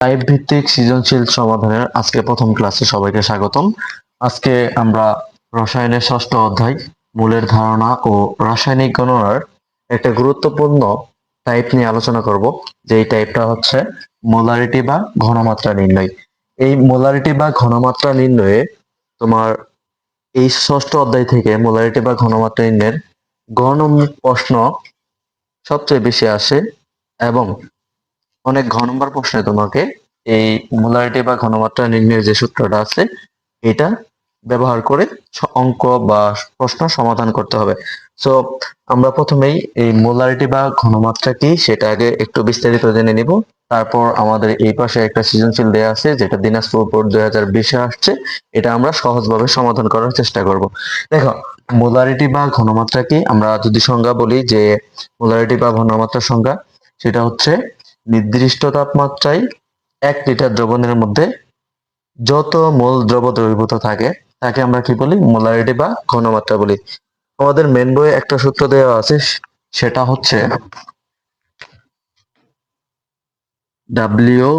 Type ভিত্তিক সৃজনশীল সমাধানের আজকে প্রথম ক্লাসে সবাইকে স্বাগতম। আজকে আমরা রসায়নের ষষ্ঠ অধ্যায় মূলের ধারণা ও রাসায়নিক গণনার একটা গুরুত্বপূর্ণ টাইপ নিয়ে আলোচনা করব। যেই টাইপটা হচ্ছে মোলারিটি বা ঘনমাত্রা নির্ণয়। এই মোলারিটি বা ঘনমাত্রা নির্ণয়ে তোমার এই ষষ্ঠ অধ্যায় থেকে মোলারিটি বা ঘনমাত্রা নির্ণয়ের গণমুখ প্রশ্ন সবচেয়ে বেশি আসে এবং অনেক ঘ নম্বর প্রশ্নে তোমাকে এই মোলারিটি বা ঘনমাত্রা নির্ণয়ের যে সূত্রটা আছে এটা ব্যবহার করে অঙ্ক বা প্রশ্ন সমাধান করতে হবে। সো আমরা প্রথমেই এই মোলারিটি বা ঘনমাত্রা কি সেটা আগে একটু বিস্তারিত জেনে নিব। তারপর আমাদের এই পাশে একটা সৃজনশীল দেয়া আছে যেটা দিনাজপুর বোর্ড 2020-এ আসছে। এটা আমরা সহজভাবে সমাধান করার চেষ্টা করব। দেখো, মোলারিটি বা ঘনমাত্রা কি, আমরা যদি সংজ্ঞা বলি যে মোলারিটি বা ঘনমাত্রার সংজ্ঞা, সেটা হচ্ছে নির্দিষ্ট তাপমাত্রায় 1 লিটার দ্রবণের মধ্যে যত মোল দ্রব দ্রবীভূত থাকে তাকে আমরা কি বলি? মোলারিটি বা ঘনমাত্রা বলি। আমাদের মেন বইয়ে একটা সূত্র দেওয়া আছে, সেটা হচ্ছে W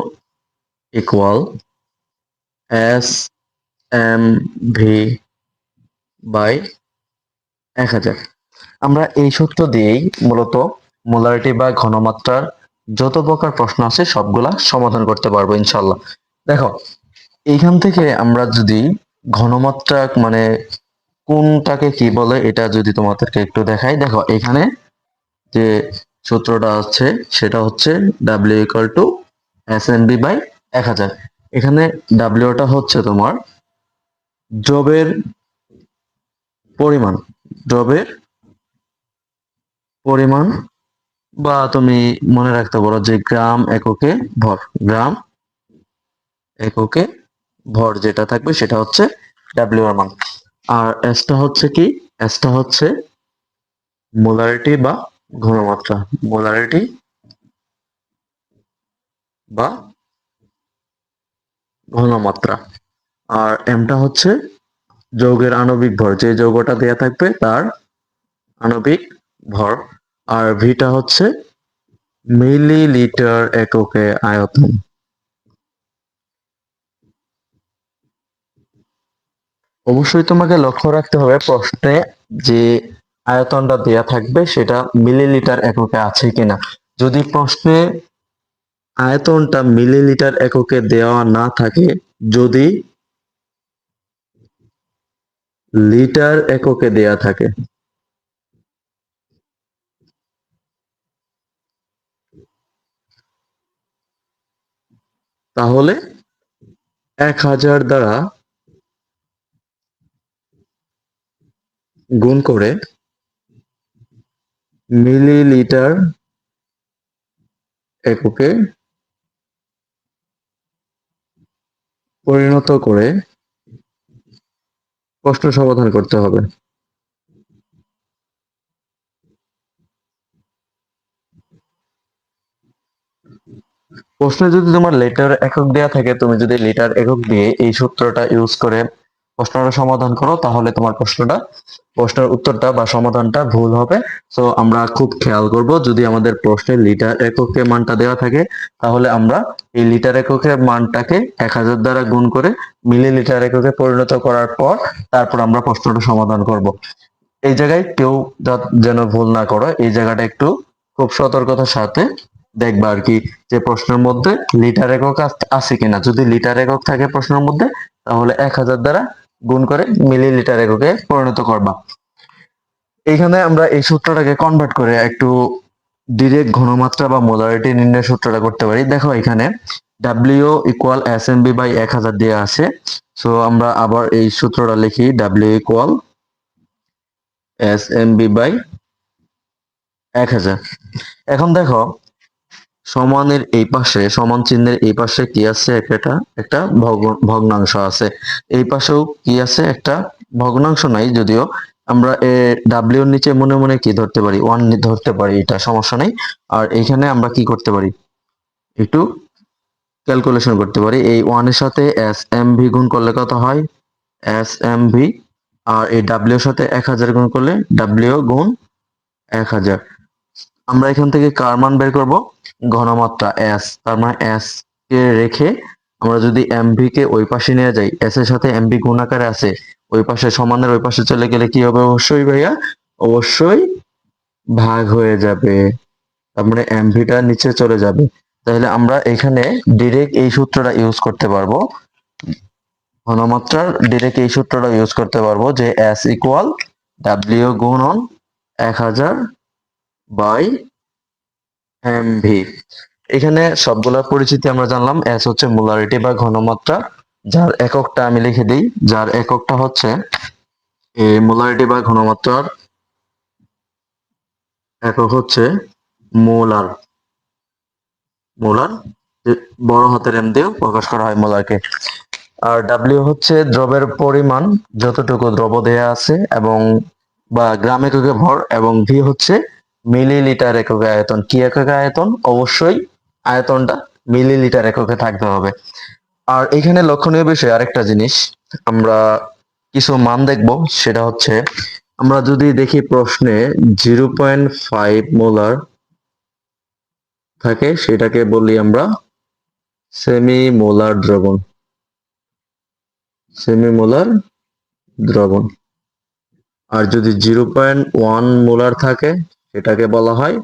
equal S M V by 1000। আমরা এই সূত্র দিয়েই মূলত মোলারিটি বা ঘনমাত্রার যত প্রকার প্রশ্ন আছে সবগুলা সমাধান করতে পারবো ইনশাল্লাহ। দেখো, এইখান থেকে আমরা যদি ঘনমাত্রা মানে কোনটাকে কি বলে এটা যদি তোমাদেরকে একটু দেখাই। দেখো, এখানে যে সূত্রটা আছে সেটা হচ্ছে W equal to S N B by 1000। এখানে ডাব্লিউটা হচ্ছে তোমার দ্রবের পরিমাণ, দ্রবের পরিমাণ, বা তুমি মনে রাখতে পারো যে গ্রাম এককে ভর, গ্রাম এককে ভর যেটা থাকবে সেটা হচ্ছে ডাব্লিউ এর মান। আর এসটা হচ্ছে কি? এসটা হচ্ছে মোলারিটি বা ঘনমাত্রা, মোলারিটি বা ঘনমাত্রা। আর এমটা হচ্ছে যৌগের আণবিক ভর, যে যৌগটা দেয়া থাকবে তার আণবিক ভর। আর ভিটা হচ্ছে মিলিলিটার এককে আয়তন। অবশ্যই তোমাকে লক্ষ্য রাখতে হবে প্রশ্নে যে আয়তনটা দেয়া থাকবে সেটা মিলিলিটার এককে আছে কিনা। যদি প্রশ্নে আয়তনটা মিলিলিটার এককে দেওয়া না থাকে, যদি লিটার এককে দেয়া থাকে, তাহলে 1000 দ্বারা গুণ করে মিলিলিটার এককে পরিণত করে প্রশ্ন সমাধান করতে হবে। প্রশ্নে যদি তোমার লিটার একক দেয়া থাকে, তুমি যদি লিটার একক দিয়ে এই সূত্রটা ইউজ করে প্রশ্নটা সমাধান করো, তাহলে তোমার প্রশ্নের উত্তরটা বা সমাধানটা ভুল হবে। সো আমরা খুব খেয়াল করব, যদি আমাদের প্রশ্নে লিটার এককে মানটা দেওয়া থাকে তাহলে আমরা এই লিটার এককের মানটাকে 1000 দ্বারা গুণ করে মিলিলিটার এককে পরিণত করার পর তারপর আমরা প্রশ্নটা সমাধান করব। এই জায়গায় কেউ যেন ভুল না করো, এই জায়গাটা একটু খুব সতর্কতার সাথে দেখবা আর কি, যে প্রশ্নের মধ্যে লিটার একক আছে কিনা। যদি লিটার একক থাকে প্রশ্নের মধ্যে, তাহলে 1000 দ্বারা গুণ করে মিলিলিটার এককে পরিণত করবা। এইখানে আমরা এই সূত্রটাকে কনভার্ট করে একটু ডিরেক্ট ঘনমাত্রা বা মোলারিটি নির্ণয়ের সূত্রটা করতে পারি। দেখো, এখানে W equal S M B by 1000 দিয়ে আছে। সো আমরা আবার এই সূত্রটা লিখি, W equal S M B by 1000। এখন দেখো, সমানের এই পাশে, সমান চিহ্নের এই পাশে কি আছে? একটা ভগ্নাংশ আছে। এই পাশেও কি আছে? একটা ভগ্নাংশ নাই যদিও। আমরা ডাব্লিউর নিচে মনে মনে কি ধরতে পারি? 1 ধরতে পারি, এটা সমস্যা নেই। আর এখানে আমরা কি করতে পারি? একটু ক্যালকুলেশন করতে পারি। এই 1 এর সাথে এস এম ভি গুণ করলে কত হয়? S M V. আর এই ডাব্লিউ এর সাথে 1000 গুণ করলে ডাব্লিউ গুণ 1000। আমরা এখান থেকে কার মান বের করব? ঘনমাত্রা এস, তার মানে এস কে রেখে আমরা যদি এমভি কে ওই পাশে নিয়ে যাই, এস এর সাথে এমভি গুণ আকারে আছে, ওই পাশে সমানের ওই পাশে চলে গেলে কি হবে? অবশ্যই ভাইয়া, অবশ্যই ভাগ হয়ে যাবে। তার মানে এমভিটা নিচে চলে যাবে। তাহলে আমরা এখানে ডিরেক্ট এই সূত্রটা ইউজ করতে পারবো, ঘনমাত্রার ডিরেক্ট এই সূত্রটা ইউজ করতে পারবো যে এস ইকুয়াল ডাব্লিউ গুণন 1000 বাই এমভি। এখানে সবগুলোর পরিচিতি আমরা জানলাম। এস হচ্ছে মোলারিটি বা ঘনমাত্রা, যার এককটা আমি লিখে দিই, যার এককটা হচ্ছে মোলারিটি বা ঘনমাত্রার একক হচ্ছে মোলার। মোলার বড় হাতের এম দিয়েও প্রকাশ করা হয় মোলারকে। আর ডাব্লিউ হচ্ছে দ্রবের পরিমাণ, যতটুকু দ্রব দেয়া আছে এবং বা গ্রাম এককে ভর, এবং ভি হচ্ছে মিলিলিটার এককে আয়তন। কি এককে আয়তন? অবশ্যই আয়তনটা মিলিলিটার এককে থাকতে হবে। আর এখানে লক্ষণীয় বিষয় আরেকটা জিনিস, আমরা কিছু মান দেখব, সেটা হচ্ছে আমরা যদি দেখি প্রশ্নে 0.5 মোলার থাকে, সেটাকে বলি আমরা সেমি মোলার দ্রবণ। সেমি মোলার দ্রবণ। আর যদি 0.1 মোলার থাকে, সেটাকে বলা হয়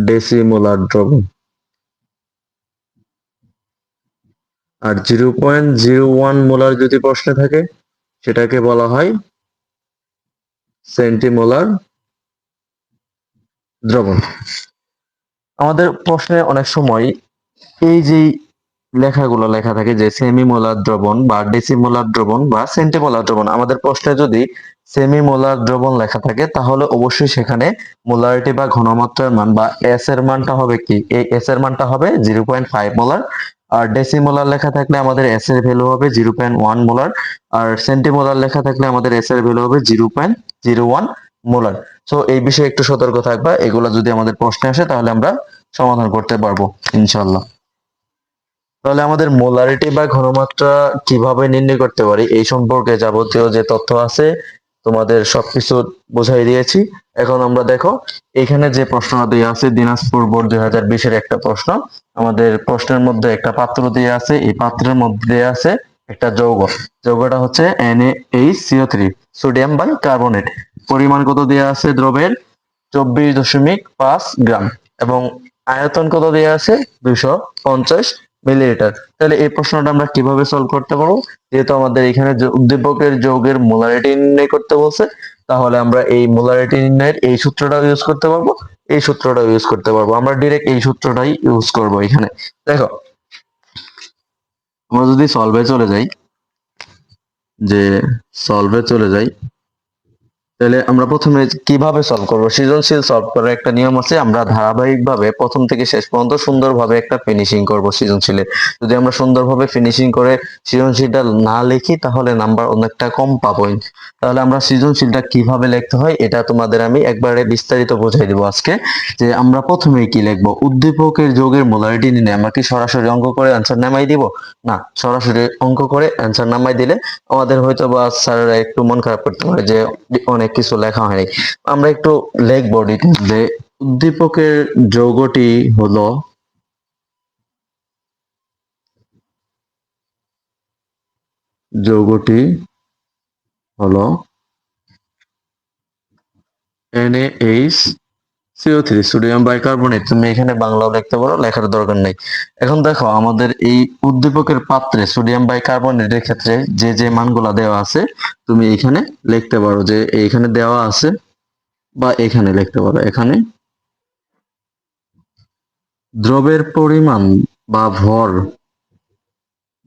ডেসিমোলার দ্রবণ। আর 0.01 মোলার যদি প্রশ্নে থাকে, সেটাকে বলা হয় সেন্টিমোলার দ্রবণ। আমাদের প্রশ্নে অনেক সময় এই যে লেখাগুলো লেখা থাকে যে সেমিমোলার দ্রবণ বা ডেসিমোলার দ্রবণ বা সেন্টিমোলার দ্রবণ, আমাদের প্রশ্নে যদি সেমিমোলার দ্রবণ লেখা থাকে, তাহলে অবশ্যই সেখানে মোলারিটি বা ঘনমাত্রার মান বা এস এর মানটা হবে কি? এই এস এর মানটা হবে 0.5 মোলার। আর ডেসিমোলার লেখা থাকলে আমাদের এস এর ভ্যালু হবে 0.1 মোলার। আর সেন্টিমোলার লেখা থাকলে আমাদের এস এর ভ্যালু হবে 0.01 মোলার। সো এই বিষয়ে একটু সতর্ক থাকবা, এগুলো যদি আমাদের প্রশ্নে আসে তাহলে আমরা সমাধান করতে পারবো ইনশাল্লাহ। তাহলে আমাদের মোলারিটি বা ঘনমাত্রা কিভাবে নির্ণয় করতে পারি, এই সম্পর্কে যাবতীয় যে তথ্য আছে তোমাদের সবকিছু বোঝাই দিয়েছি। এখন আমরা দেখো, এখানে যে প্রশ্নটা দেওয়া আছে দিনাজপুর বোর্ড 2020-এর একটা প্রশ্ন। আমাদের প্রশ্নের মধ্যে একটা পাত্র দিয়ে আছে, এই পাত্রের মধ্যে দেয়া আছে একটা যৌগ। যৌগটা হচ্ছে NaHCO3, সোডিয়াম বাই কার্বনেট। পরিমাণ কত দেয়া আছে দ্রবের? 24.5 গ্রাম। এবং আয়তন কত দেওয়া আছে? 250 মিলিলিটার। তাহলে এই প্রশ্নটা আমরা কিভাবে সলভ করতে পারবো? যেহেতু আমাদের এখানে উদ্দীপকের যৌগের মোলারিটি নির্ণয় করতে বলছে, তাহলে আমরা এই মোলারিটি নির্ণয়ের এই সূত্রটা ইউজ করতে পারবো, এই সূত্রটা ইউজ করতে পারবো। আমরা ডিরেক্ট এই সূত্রটাই ইউজ করব এখানে। দেখো, আমরা যদি সলভে চলে যাই, যে সলভে চলে যাই, তাহলে আমরা প্রথমে কিভাবে সলভ করব? সৃজনশীল সলভ করার একটা নিয়ম আছে, আমরা ধারাবাহিকভাবে প্রথম থেকে শেষ পর্যন্ত সুন্দরভাবে একটা ফিনিশিং করব সৃজনশীলে। যদি আমরা সুন্দরভাবে ফিনিশিং করে সৃজনশীলটা না লিখি, তাহলে নাম্বার অনেকটা কম পাবো। তাহলে আমরা সৃজনশীলটা কিভাবে লিখতে হয় এটা তোমাদের আমি একবারে বিস্তারিত বোঝাই দেবো আজকে। যে আমরা প্রথমেই কি লিখবো? উদ্দীপকের যৌগের মোলারিটি নিয়ে আমরা কি সরাসরি অঙ্ক করে অ্যান্সার নামাই দিব? না, সরাসরি অঙ্ক করে অ্যান্সার নামাই দিলে আমাদের হয়তো বা স্যাররা একটু মন খারাপ করতে পারে যে অনেক কিছু লেখা হয়নি। আমরা একটু লিখবো ডিটেইলসে। উদ্দীপকের যৌগটি হলো যৌগটি হলো NaHCO3, সোডিয়াম বাইকার্বনেট। তুমি এখানে বাংলাও লিখতে পারো, লেখার দরকার নেই। এখন দেখো, আমাদের এই উদ্দীপকের পাত্রে সোডিয়াম বাইকার্বনেটের ক্ষেত্রে যে যে মানগুলা দেওয়া আছে, তুমি এখানে লিখতে পারো যে এইখানে দেওয়া আছে, বা এখানে লিখতে পারো। এখানে দ্রবের পরিমাণ বা ভর,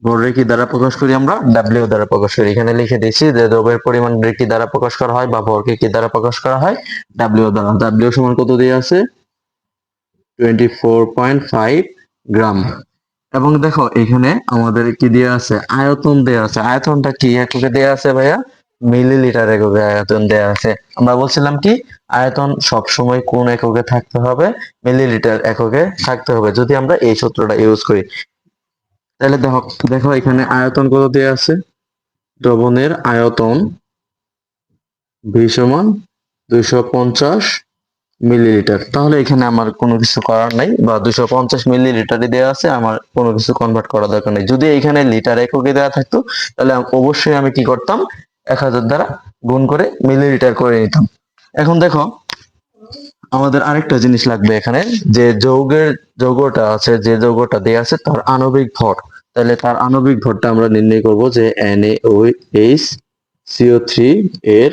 ভরকে কি দ্বারা প্রকাশ করি? আমরা ডাব্লিউ দ্বারা প্রকাশ করি। এখানে লিখে দিয়েছি যে দ্রবের পরিমাণ কি দ্বারা প্রকাশ করা হয়, বা ভরকে কি দ্বারা প্রকাশ করা হয়? ডাব্লিউ দ্বারা। ডাব্লিউ সমান কত দিয়ে আছে? 24.5 গ্রাম। এবং দেখো, এখানে আমাদের কি দেয়া আছে? আয়তন দেয়া আছে। আয়তনটা কি এককে দেয়া আছে ভাইয়া? মিলিলিটার এককে আয়তন দেয়া আছে। আমরা বলছিলাম কি, আয়তন সবসময় কোন এককে থাকতে হবে? মিলিলিটার এককে থাকতে হবে, যদি আমরা এই সূত্রটা ইউজ করি। তাহলে দেখো, দেখো এখানে আয়তন কত দেয়া আছে? দ্রবণের আয়তন V সমান 250 মিলিলিটার, তাহলে এখানে আমার কোনো কিছু করার নাই, বা 250 মিলিলিটারে দেওয়া আছে, আমার কোনো কিছু কনভার্ট করা দরকার নেই। যদি এখানে লিটার এককে দেওয়া থাকতো তাহলে অবশ্যই আমি কি করতাম, 1000 দ্বারা গুণ করে মিলিলিটার করে নিতাম। এখন দেখো আমাদের আরেকটা জিনিস লাগবে এখানে, যে যৌগটা আছে, যে যৌগটা দেয়া আছে তার আণবিক ভর। তাহলে তার আণবিক ভরটা আমরা নির্ণয় করব, যে NaOH এর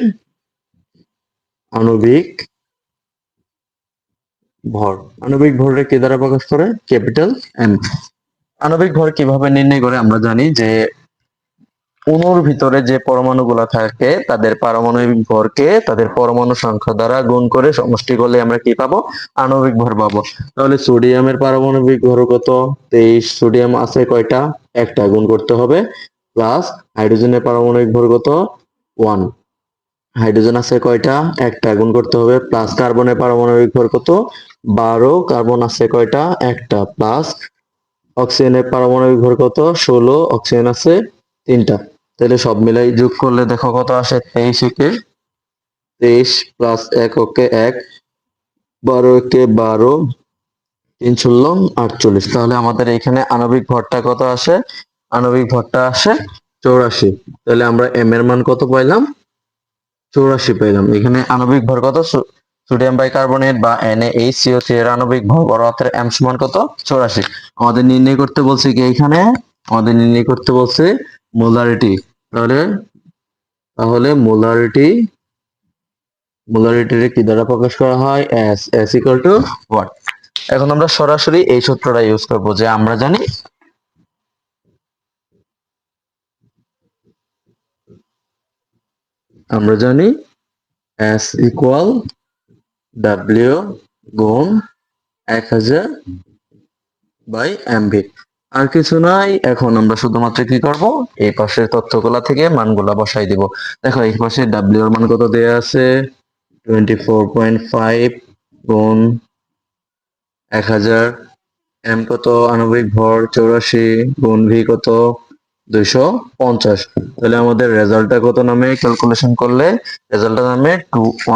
আণবিক ভর। আণবিক ভরকে কি দ্বারা প্রকাশ করে, ক্যাপিটাল এম। আণবিক ভর কিভাবে নির্ণয় করে, আমরা জানি যে অণুর ভিতরে যে পরমাণুগুলো থাকে তাদের পারমাণবিক ভরকে তাদের পরমাণু সংখ্যা দ্বারা গুণ করে সমষ্টি করলে আমরা কি পাবো, আণবিক ভর পাবো। তাহলে সোডিয়ামের পারমাণবিক ভর কত, 23। সোডিয়াম আছে কয়টা, একটা, গুণ করতে হবে, প্লাস হাইড্রোজেনের পারমাণবিক ভর কত, 1। হাইড্রোজেন আছে কয়টা, একটা, গুণ করতে হবে, প্লাস কার্বনের পারমাণবিক ভর কত, 12। কার্বন আছে কয়টা, একটা, প্লাস অক্সিজেনের পারমাণবিক ভর কত, 16। অক্সিজেন আছে তিনটা। তাহলে সব মিলাই যোগ করলে দেখো কত আসে, 23 একে 23 প্লাস 1 ওকে 1, 12 একে 12, 3 ষোল 48। তাহলে আমাদের এখানে আণবিক ভরটা কত আসে, আণবিক ভরটা আসে 84। তাহলে আমরা এম এর মান কত পাইলাম, 84 পাইলাম। এখানে আণবিক ভর কত, সোডিয়াম বাইকার্বনেট বা NaHCO3 এর আণবিক ভর বড় হাতের এম সমান কত, 84। আমাদের নির্ণয় করতে বলছে কি, এখানে আমাদের নির্ণয় করতে বলছে মোলারিটি। তাহলে তাহলে মোলারিটি কি দ্বারা প্রকাশ করা হয়, S ইকুয়াল টু হোয়াট। এখন আমরা সরাসরি এই সূত্রটা ইউজ করব, যে আমরা জানি S ইকুয়াল W গুণ 1000 বাই এমভি। আর কিছু নাই। এখন আমরা শুধুমাত্র কি করব, এই পাশের তথ্যগুলা থেকে মানগুলা বসাই দিব। দেখো এই পাশে ডাব্লিউ এর মান কত দেয়া আছে, 24.5 গুণ 1000, এম কত, আণবিক ভর 84, গুণ ভি কত, 250। তাহলে আমাদের রেজাল্টটা কত নামে, ক্যালকুলেশন করলে রেজাল্টটা নামে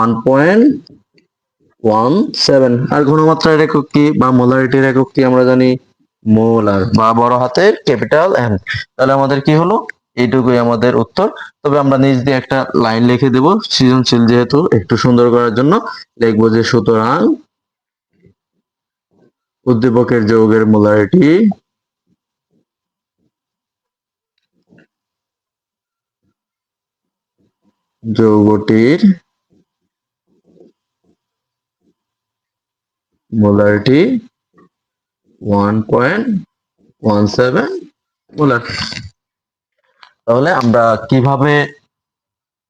1.17। আর ঘনমাত্রার একক কি, বা মোলারিটির একক কি, আমরা জানি মোলার, বা বড় হাতের ক্যাপিটাল এম। তাহলে আমাদের কি হলো, এইটুকুই আমাদের উত্তর। তবে আমরা নিচ দিয়ে একটা লাইন লিখে দেব, সৃজনশীল যেহেতু একটু সুন্দর করার জন্য লিখবো, যে সুতরাং উদ্দীপকের যৌগের মোলারিটি যৌগটির মোলারিটি 1.17 মোলার। তাহলে আমরা কিভাবে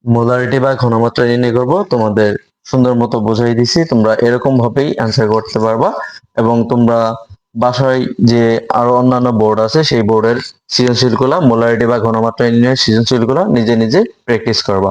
মোলারিটি বা ঘনমাত্রা নির্ণয় করব তোমাদের সুন্দর মতো বোঝাই দিছি, তোমরা এরকম ভাবেই অ্যান্সার করতে পারবা। এবং তোমরা বাসায় যে আরো অন্যান্য বোর্ড আছে সেই বোর্ডের সৃজনশীল গুলা, মোলারিটি বা ঘনমাত্রা নির্ণয়ের সৃজনশীল গুলা নিজে নিজে প্র্যাকটিস করবা।